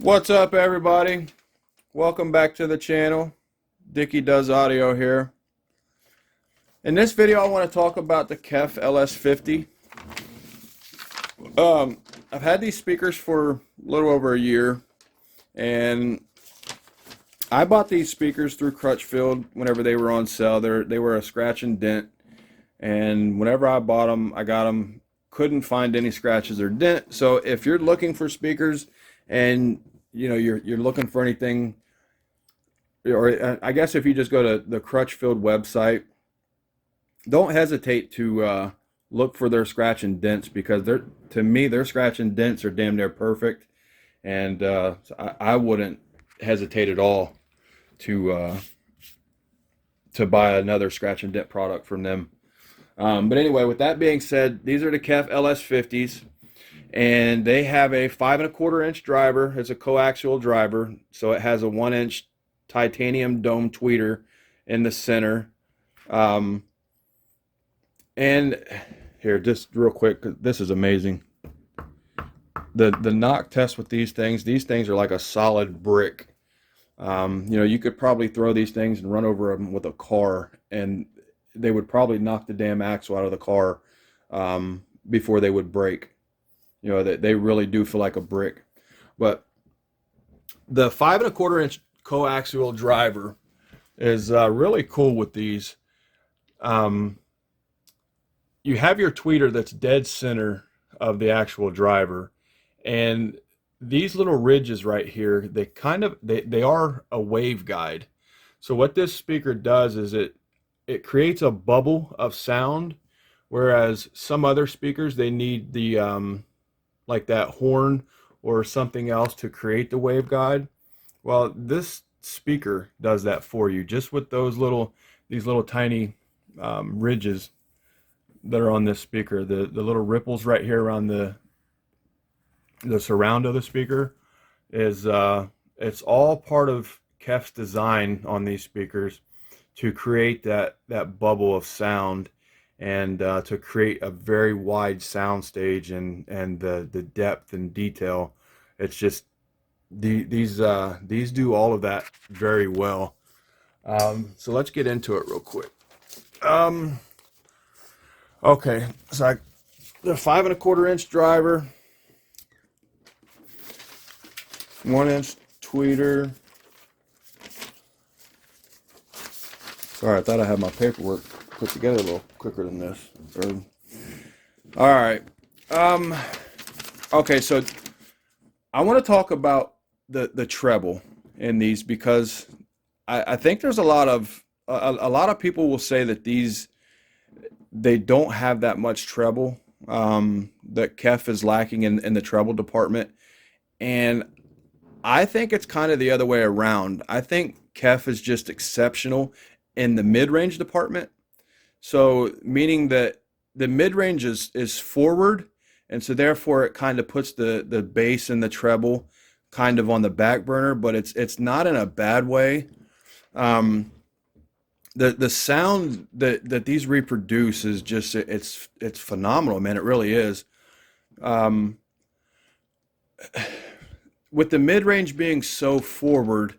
What's up, everybody? Welcome back to the channel. Dickie Does Audio here. In this video, I want to talk about the KEF LS50. I've had these speakers for a little over a year, and I bought these speakers through Crutchfield whenever they were on sale. They were a scratch and dent, and whenever I bought them, I got them. Couldn't find any scratches or dent. So if you're looking for speakers and you're looking for anything, or I guess if you just go to the Crutchfield website, don't hesitate to look for their scratch and dents, because to me their scratch and dents are damn near perfect, and so I wouldn't hesitate at all to buy another scratch and dent product from them. But anyway, with that being said, these are the KEF LS50s, and they have a 5¼ inch driver. It's a coaxial driver, so it has a 1-inch titanium dome tweeter in the center. And here, just real quick, this is amazing. The knock test with these things are like a solid brick. You could probably throw these things and run over them with a car, and they would probably knock the damn axle out of the car before they would break. They really do feel like a brick. But the 5¼ inch coaxial driver is really cool with these. You have your tweeter that's dead center of the actual driver, and these little ridges right here, they are a wave guide. So what this speaker does is it creates a bubble of sound, whereas some other speakers, they need the like that horn or something else to create the wave guide. Well, this speaker does that for you, just with these little tiny ridges that are on this speaker. The little ripples right here around the surround of the speaker is it's all part of KEF's design on these speakers to create that bubble of sound, and to create a very wide sound stage, and the depth and detail. It's just these do all of that very well. So let's get into it real quick. Okay, so the 5¼ inch driver, 1-inch tweeter. Sorry, I thought I had my paperwork put together a little quicker than this. All right. Okay, so I want to talk about the treble in these, because I think there's a lot of people will say that they don't have that much treble, that KEF is lacking in the treble department, and I think it's kind of the other way around. I think KEF is just exceptional in the mid-range department. So meaning that the mid-range is forward, and so therefore it kind of puts the bass and the treble kind of on the back burner, but it's not in a bad way. The sound that these reproduce is just it's phenomenal, man. It really is. With the mid-range being so forward,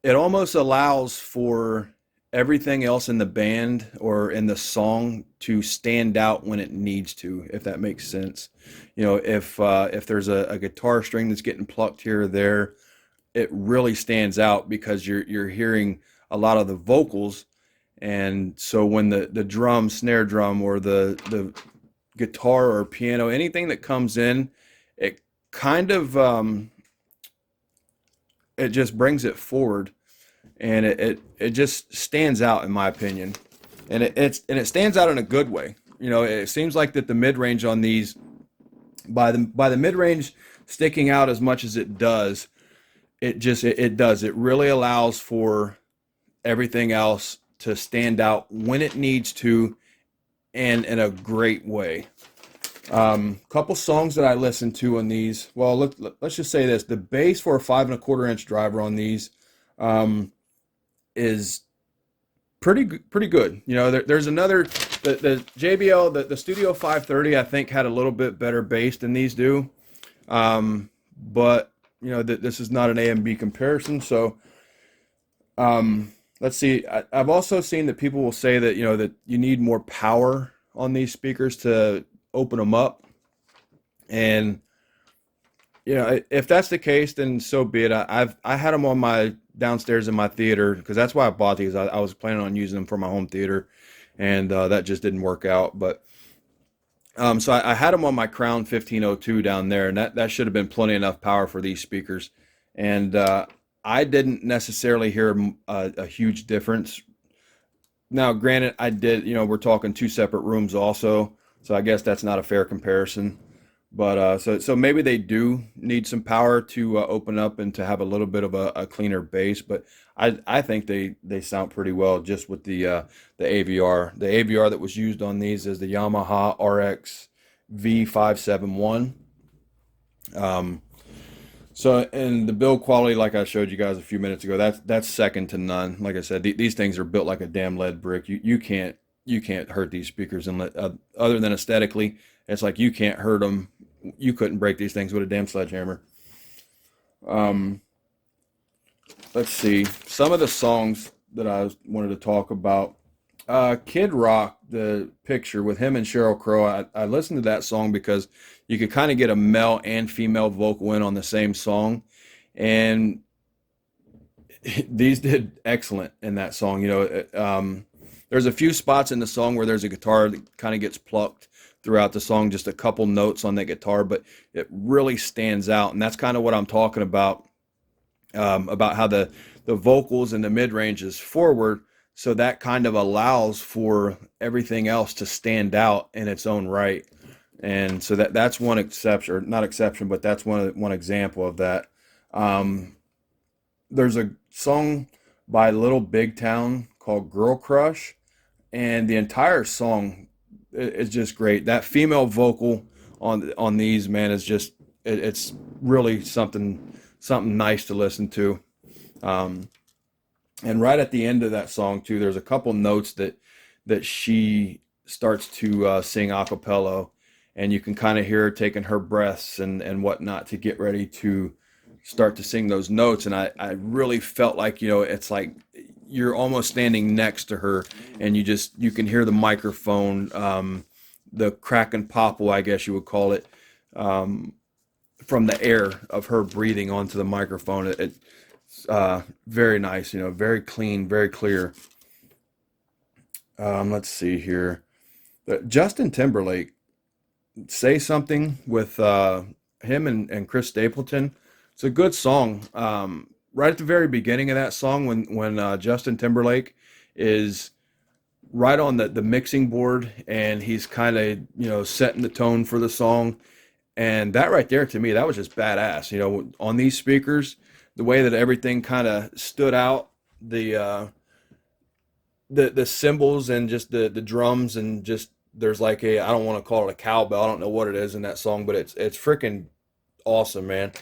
it almost allows for everything else in the band or in the song to stand out when it needs to, if that makes sense. If there's a guitar string that's getting plucked here or there, it really stands out because you're hearing a lot of the vocals. And so when the drum, snare drum, or the guitar or piano, anything that comes in, it kind of it just brings it forward, and it just stands out, in my opinion, and it stands out in a good way. It seems like that the mid-range on these, by the mid-range sticking out as much as it does, it really allows for everything else to stand out when it needs to, and in a great way. Couple songs that I listen to on these. Well, let's just say this: the bass for a 5¼ inch driver on these is pretty good. There's another, the JBL, the Studio 530, I think had a little bit better bass than these do. But this is not an A and B comparison. So let's see. I've also seen that people will say that that you need more power on these speakers to open them up, and if that's the case, then so be it. I had them on my downstairs in my theater because that's why I bought these. I was planning on using them for my home theater, and that just didn't work out. But so I had them on my Crown 1502 down there, and that should have been plenty enough power for these speakers. And I didn't necessarily hear a huge difference. Now, granted, I did. We're talking two separate rooms also, so I guess that's not a fair comparison. But so maybe they do need some power to open up and to have a little bit of a cleaner bass. But I think they sound pretty well just with the AVR. The AVR that was used on these is the Yamaha RX V571. Um, so and the build quality, like I showed you guys a few minutes ago, that's second to none. Like I said, these things are built like a damn lead brick. You can't hurt these speakers unless, other than aesthetically. It's like you can't hurt them. You couldn't break these things with a damn sledgehammer. Um, let's see some of the songs that I wanted to talk about. Kid Rock, the picture with him and Sheryl Crow. I listened to that song because you could kind of get a male and female vocal in on the same song, and these did excellent in that song. There's a few spots in the song where there's a guitar that kind of gets plucked throughout the song, just a couple notes on that guitar, but it really stands out, and that's kind of what I'm talking about how the vocals and the mid range is forward, so that kind of allows for everything else to stand out in its own right. And so that's one exception, or not exception, but that's one example of that. Um, there's a song by Little Big Town called Girl Crush, and the entire song is just great. That female vocal on these, man, is just it's really something nice to listen to. Um, and right at the end of that song too, there's a couple notes that she starts to sing a cappella, and you can kind of hear her taking her breaths and whatnot to get ready to start to sing those notes. And I really felt like, it's like you're almost standing next to her, and you can hear the microphone, the crack and popple, I guess you would call it, from the air of her breathing onto the microphone. It's very nice, very clean, very clear. Let's see here. Justin Timberlake, Say Something, with him and Chris Stapleton. It's a good song. Right at the very beginning of that song, when Justin Timberlake is right on the mixing board, and he's kind of setting the tone for the song, and that right there, to me, that was just badass. On these speakers, the way that everything kind of stood out, the cymbals and just the drums, and just there's like I don't want to call it a cowbell. I don't know what it is in that song, but it's freaking awesome, man.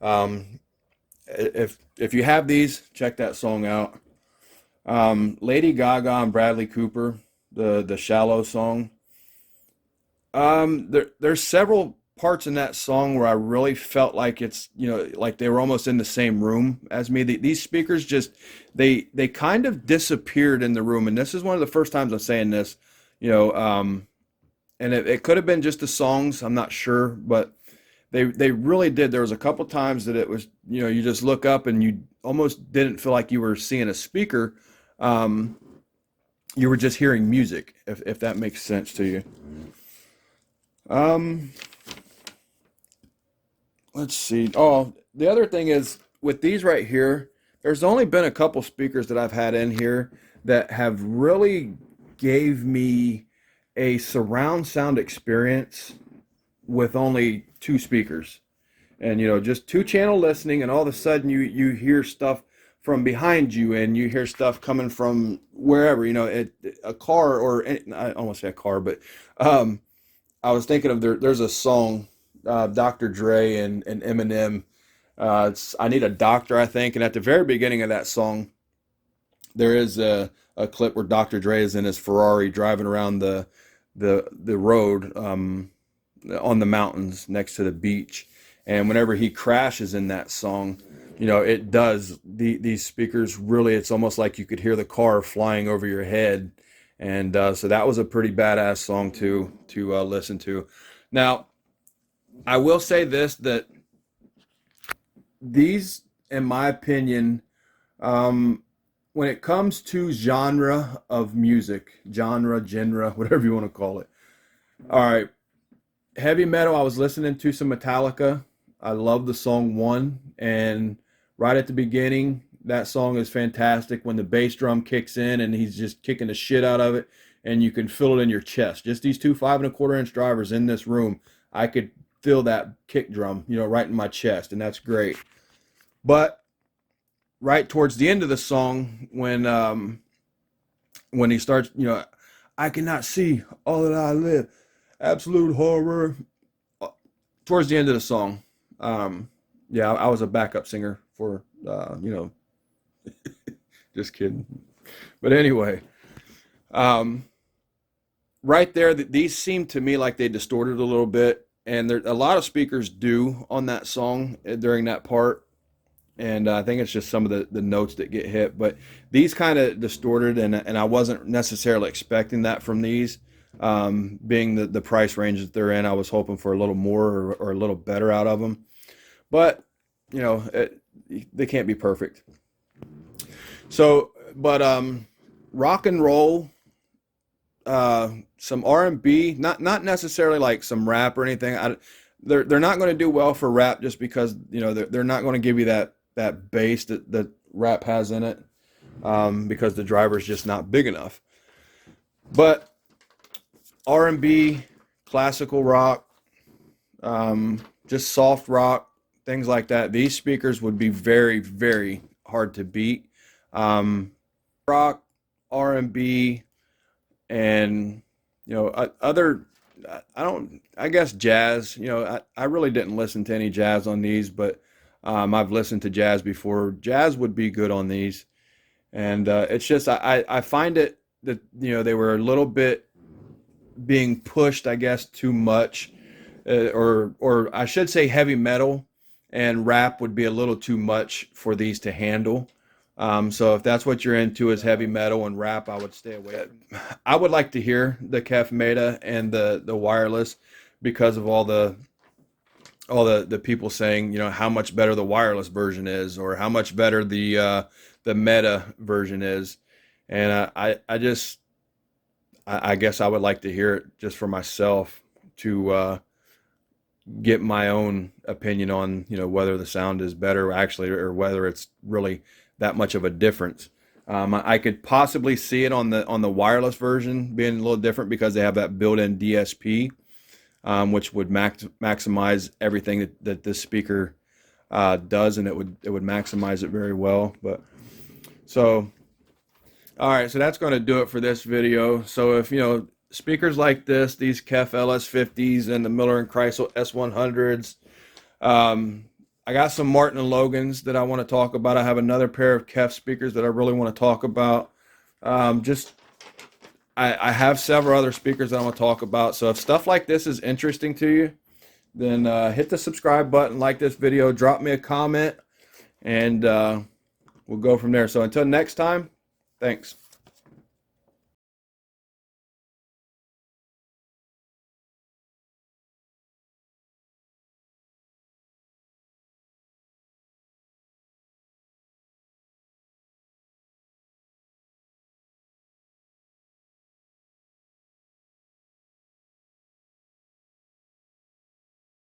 Um, if you have these, check that song out. Lady Gaga and Bradley Cooper, the Shallow song. There's several parts in that song where I really felt like it's like they were almost in the same room as me. These speakers just they kind of disappeared in the room, and this is one of the first times I'm saying this. You know, and it could have been just the songs. I'm not sure, but they really did. There was a couple times that it was you just look up and you almost didn't feel like you were seeing a speaker. Um, you were just hearing music, if that makes sense to you. Um, let's see. Oh, the other thing is with these right here, there's only been a couple speakers that I've had in here that have really gave me a surround sound experience with only two speakers. And just two channel listening, and all of a sudden you hear stuff from behind you, and you hear stuff coming from wherever, a car, or I almost say a car, but um I was thinking of there's a song, Dr. Dre and Eminem. It's I Need a Doctor, I think. And at the very beginning of that song, there is a clip where Dr. Dre is in his Ferrari driving around the road, on the mountains next to the beach. And whenever he crashes in that song, you know, it does these speakers really, it's almost like you could hear the car flying over your head. And so that was a pretty badass song to listen to. Now, I will say this, that these, in my opinion, when it comes to genre of music, genre, whatever you want to call it. All right, heavy metal, I was listening to some Metallica. I love the song One, and right at the beginning, that song is fantastic when the bass drum kicks in and he's just kicking the shit out of it, and you can feel it in your chest. Just these two 5¼ inch drivers in this room, I could feel that kick drum, you know, right in my chest, and that's great. But right towards the end of the song, when he starts, you know, I cannot see all that I live, absolute horror. Towards the end of the song, yeah, I was a backup singer for, you know, just kidding. But anyway, right there, these seem to me like they distorted a little bit, and there a lot of speakers do on that song during that part. And I think it's just some of the notes that get hit, but these kind of distorted, and I wasn't necessarily expecting that from these, being the price range that they're in. I was hoping for a little more or a little better out of them, but you know, they can't be perfect. So, but rock and roll, some R&B, not necessarily like some rap or anything. They're not going to do well for rap just because, you know, they're not going to give you that bass that rap has in it, because the driver's just not big enough. But R&B, classical rock, just soft rock, things like that, these speakers would be very, very hard to beat. Rock, R&B, and you know, other, I guess jazz. You know, I really didn't listen to any jazz on these, but I've listened to jazz before. Jazz would be good on these, and it's just I find it that, you know, they were a little bit being pushed, I guess, too much, or I should say heavy metal and rap would be a little too much for these to handle. So if that's what you're into, is heavy metal and rap, I would stay away. I would like to hear the KEF Meta and the wireless, because of all the people saying, you know, how much better the wireless version is, or how much better the Meta version is. And I guess I would like to hear it just for myself, to get my own opinion on, you know, whether the sound is better actually, or whether it's really that much of a difference. I could possibly see it on the wireless version being a little different, because they have that built-in DSP, which would maximize everything that this speaker does, and it would maximize it very well. But so, all right, so that's going to do it for this video. So if, you know, speakers like this, these KEF LS50s and the Miller and Kreisel S100s, I got some Martin and Logans that I want to talk about. I have another pair of KEF speakers that I really want to talk about. I have several other speakers that I want to talk about. So if stuff like this is interesting to you, then hit the subscribe button, like this video, drop me a comment, and we'll go from there. So until next time, thanks.